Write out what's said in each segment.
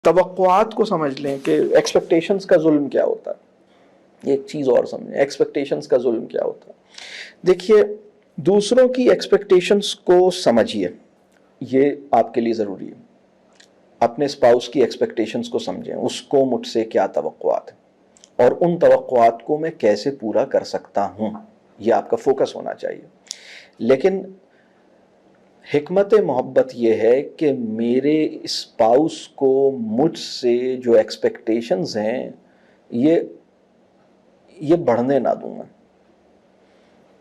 توقعات کو سمجھ لیں کہ ایکسپیکٹیشنز کا ظلم کیا ہوتا ہے. ایک چیز اور سمجھیں, ایکسپیکٹیشنز کا ظلم کیا ہوتا ہے. دیکھیے, دوسروں کی ایکسپیکٹیشنز کو سمجھیے, یہ آپ کے لیے ضروری ہے. اپنے اسپاؤس کی ایکسپیکٹیشنز کو سمجھیں, اس کو مجھ سے کیا توقعات ہیں اور ان توقعات کو میں کیسے پورا کر سکتا ہوں, یہ آپ کا فوکس ہونا چاہیے. لیکن حکمت محبت یہ ہے کہ میرے اسپاؤس کو مجھ سے جو ایکسپیکٹیشنز ہیں یہ بڑھنے نہ دوں گا.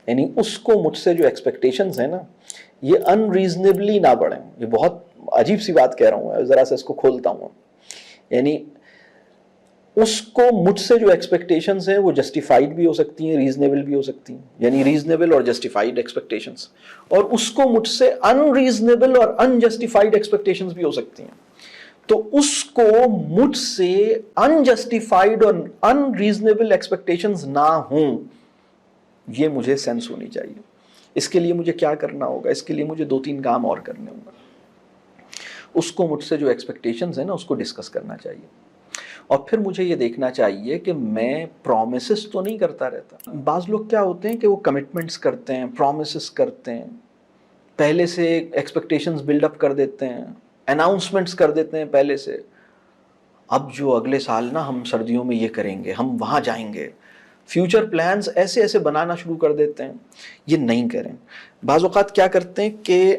یعنی اس کو مجھ سے جو ایکسپیکٹیشنز ہیں نا, یہ ان ریزنیبلی نہ بڑھیں. یہ بہت عجیب سی بات کہہ رہا ہوں, ذرا سے اس کو کھولتا ہوں. یعنی اس کو مجھ سے جو ایکسپیکٹیشنز ہیں وہ جسٹیفائڈ بھی ہو سکتی ہیں, ریزنیبل بھی ہو سکتی ہیں, یعنی ریزنیبل اور جسٹیفائڈ ایکسپیکٹیشنز, اور اس کو مجھ سے ان ریزنیبل اور ان جسٹیفائڈ ایکسپیکٹیشنز بھی ہو سکتی ہیں. تو اس کو مجھ سے ان جسٹیفائڈ اور ان ریزنیبل ایکسپیکٹیشنز نہ ہوں, یہ مجھے سینس ہونی چاہیے. اس کے لیے مجھے کیا کرنا ہوگا؟ اس کے لیے مجھے 2-3 کام اور کرنے ہوں گے. اس کو مجھ سے جو ایکسپیکٹیشنز ہیں نا, اس کو ڈسکس کرنا چاہیے. اور پھر مجھے یہ دیکھنا چاہیے کہ میں پرومسز تو نہیں کرتا رہتا. بعض لوگ کیا ہوتے ہیں کہ وہ کمٹمنٹس کرتے ہیں, پرومسز کرتے ہیں, پہلے سے ایکسپیکٹیشنز بلڈ اپ کر دیتے ہیں, اناؤنسمنٹس کر دیتے ہیں پہلے سے. اب جو اگلے سال نا ہم سردیوں میں یہ کریں گے, ہم وہاں جائیں گے, فیوچر پلانز ایسے ایسے بنانا شروع کر دیتے ہیں. یہ نہیں کریں. بعض اوقات کیا کرتے ہیں کہ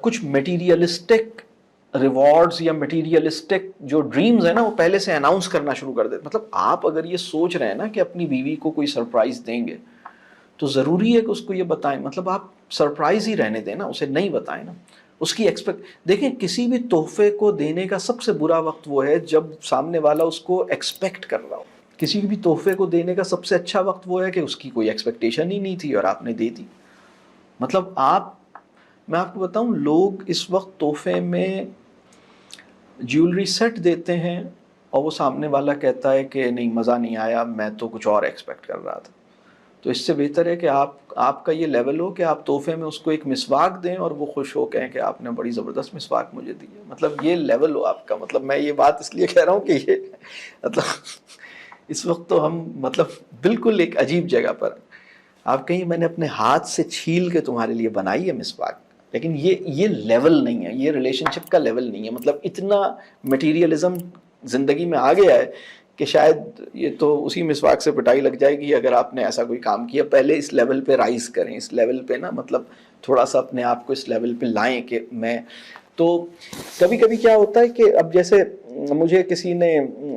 کچھ میٹیریلسٹک ریوارڈز یا میٹیریلسٹک جو ڈریمز ہیں نا, وہ پہلے سے اناؤنس کرنا شروع کر دیتے. مطلب آپ اگر یہ سوچ رہے ہیں نا کہ اپنی بیوی کو کوئی سرپرائز دیں گے, تو ضروری ہے کہ اس کو یہ بتائیں. مطلب آپ سرپرائز ہی رہنے دیں نا, اسے نہیں بتائیں نا. اس کی دیکھیں, کسی بھی تحفے کو دینے کا سب سے برا وقت وہ ہے جب سامنے والا اس کو ایکسپیکٹ کر رہا ہو. کسی بھی تحفے کو دینے کا سب سے اچھا وقت وہ ہے کہ اس کی کوئی ایکسپیکٹیشن ہی نہیں تھی اور آپ نے دے دی. مطلب میں آپ کو بتاؤں, لوگ اس وقت تحفے میں جیولری سیٹ دیتے ہیں اور وہ سامنے والا کہتا ہے کہ نہیں مزہ نہیں آیا, میں تو کچھ اور ایکسپیکٹ کر رہا تھا. تو اس سے بہتر ہے کہ آپ کا یہ لیول ہو کہ آپ تحفے میں اس کو ایک مسواک دیں اور وہ خوش ہو کہیں کہ آپ نے بڑی زبردست مسواک مجھے دی ہے. مطلب یہ لیول ہو آپ کا. مطلب میں یہ بات اس لیے کہہ رہا ہوں کہ یہ مطلب اس وقت تو ہم مطلب بالکل ایک عجیب جگہ پر. آپ کہیں میں نے اپنے ہاتھ سے چھیل کے تمہارے لیے بنائی ہے مسواک, لیکن یہ لیول نہیں ہے, یہ ریلیشن شپ کا لیول نہیں ہے. مطلب اتنا میٹیریلزم زندگی میں آ گیا ہے کہ شاید یہ تو اسی مسواک سے پٹائی لگ جائے گی اگر آپ نے ایسا کوئی کام کیا. پہلے اس لیول پہ رائز کریں, اس لیول پہ نا مطلب تھوڑا سا اپنے آپ کو اس لیول پہ لائیں کہ میں. تو کبھی کبھی کیا ہوتا ہے کہ اب جیسے مجھے کسی نے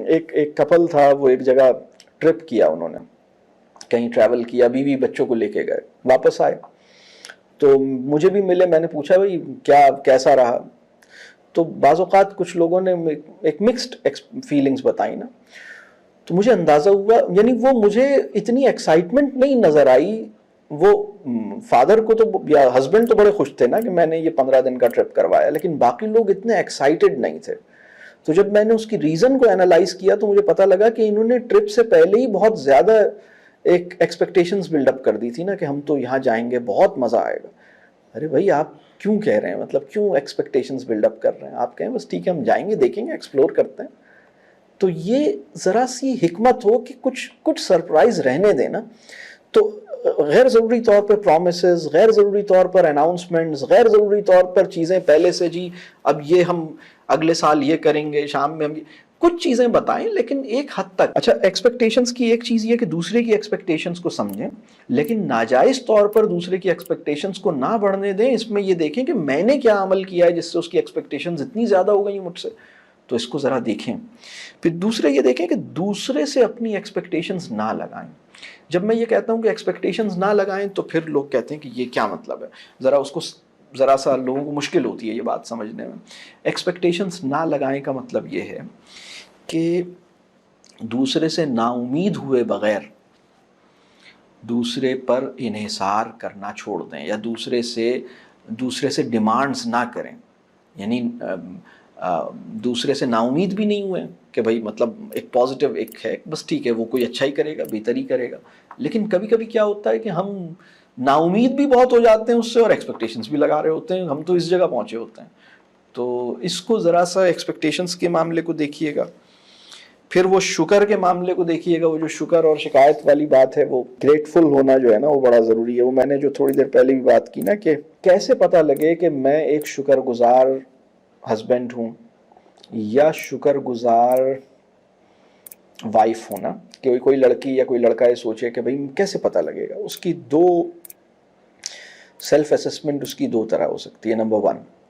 ایک کپل تھا, وہ ایک جگہ ٹرپ کیا, انہوں نے کہیں ٹریول کیا, بیوی بچوں کو لے کے گئے, واپس آئے تو مجھے بھی ملے. میں نے پوچھا بھائی کیسا رہا؟ تو بعض اوقات کچھ لوگوں نے ایک مکسڈ فیلنگز بتائی نا, تو مجھے اندازہ ہوا, یعنی وہ مجھے اتنی ایکسائٹمنٹ نہیں نظر آئی. وہ فادر کو تو یا ہسبینڈ تو بڑے خوش تھے نا کہ میں نے یہ 15 دن کا ٹرپ کروایا, لیکن باقی لوگ اتنے ایکسائٹڈ نہیں تھے. تو جب میں نے اس کی ریزن کو انالائز کیا تو مجھے پتا لگا کہ انہوں نے ٹرپ سے پہلے ہی بہت زیادہ ایک ایکسپیکٹیشنز بلڈ اپ کر دی تھی نا کہ ہم تو یہاں جائیں گے, بہت مزہ آئے گا. ارے بھائی آپ کیوں کہہ رہے ہیں, مطلب کیوں ایکسپیکٹیشنز بلڈ اپ کر رہے ہیں؟ آپ کہیں بس ٹھیک ہے ہم جائیں گے, دیکھیں گے, ایکسپلور کرتے ہیں. تو یہ ذرا سی حکمت ہو کہ کچھ سرپرائز رہنے دیں نا. تو غیر ضروری طور پر پرومسز, غیر ضروری طور پر اناؤنسمنٹس, غیر ضروری طور پر چیزیں پہلے سے, جی اب یہ ہم اگلے سال یہ کریں گے, شام میں ہم کچھ چیزیں بتائیں لیکن ایک حد تک. اچھا, ایکسپیکٹیشنز کی ایک چیز یہ کہ دوسرے کی ایکسپیکٹیشنز کو سمجھیں, لیکن ناجائز طور پر دوسرے کی ایکسپیکٹیشنز کو نہ بڑھنے دیں. اس میں یہ دیکھیں کہ میں نے کیا عمل کیا ہے جس سے اس کی ایکسپیکٹیشنز اتنی زیادہ ہو گئی مجھ سے, تو اس کو ذرا دیکھیں. پھر دوسرے یہ دیکھیں کہ دوسرے سے اپنی ایکسپیکٹیشنز نہ لگائیں. جب میں یہ کہتا ہوں کہ ایکسپیکٹیشنز نہ لگائیں تو پھر لوگ کہتے ہیں کہ یہ کیا مطلب ہے, ذرا سا لوگوں کو مشکل ہوتی ہے یہ بات سمجھنے میں. ایکسپیکٹیشنز نہ لگائیں کا مطلب یہ ہے کہ دوسرے سے نا امید ہوئے بغیر دوسرے پر انحصار کرنا چھوڑ دیں, یا دوسرے سے ڈیمانڈز نہ کریں. یعنی دوسرے سے نا امید بھی نہیں ہوئے کہ بھائی مطلب ایک پازیٹیو ایک ہے, بس ٹھیک ہے وہ کوئی اچھا ہی کرے گا, بہتر ہی کرے گا. لیکن کبھی کبھی کیا ہوتا ہے کہ ہم نا امید بھی بہت ہو جاتے ہیں اس سے اور ایکسپیکٹیشنز بھی لگا رہے ہوتے ہیں, ہم تو اس جگہ پہنچے ہوتے ہیں. تو اس کو ذرا سا ایکسپیکٹیشنس کے معاملے کو دیکھیے گا. پھر وہ شکر کے معاملے کو دیکھیے گا. وہ جو شکر اور شکایت والی بات ہے، وہ گریٹفل ہونا جو ہے نا وہ بڑا ضروری ہے. وہ میں نے جو تھوڑی دیر پہلے بھی بات کی نا کہ کیسے پتہ لگے کہ میں ایک شکر گزار ہسبینڈ ہوں یا شکر گزار وائف ہوں نا. کہ کوئی لڑکی یا کوئی لڑکا یہ سوچے کہ بھئی کیسے پتہ لگے گا. اس کی دو سیلف اسسمنٹ اس کی دو طرح ہو سکتی ہے. نمبر 1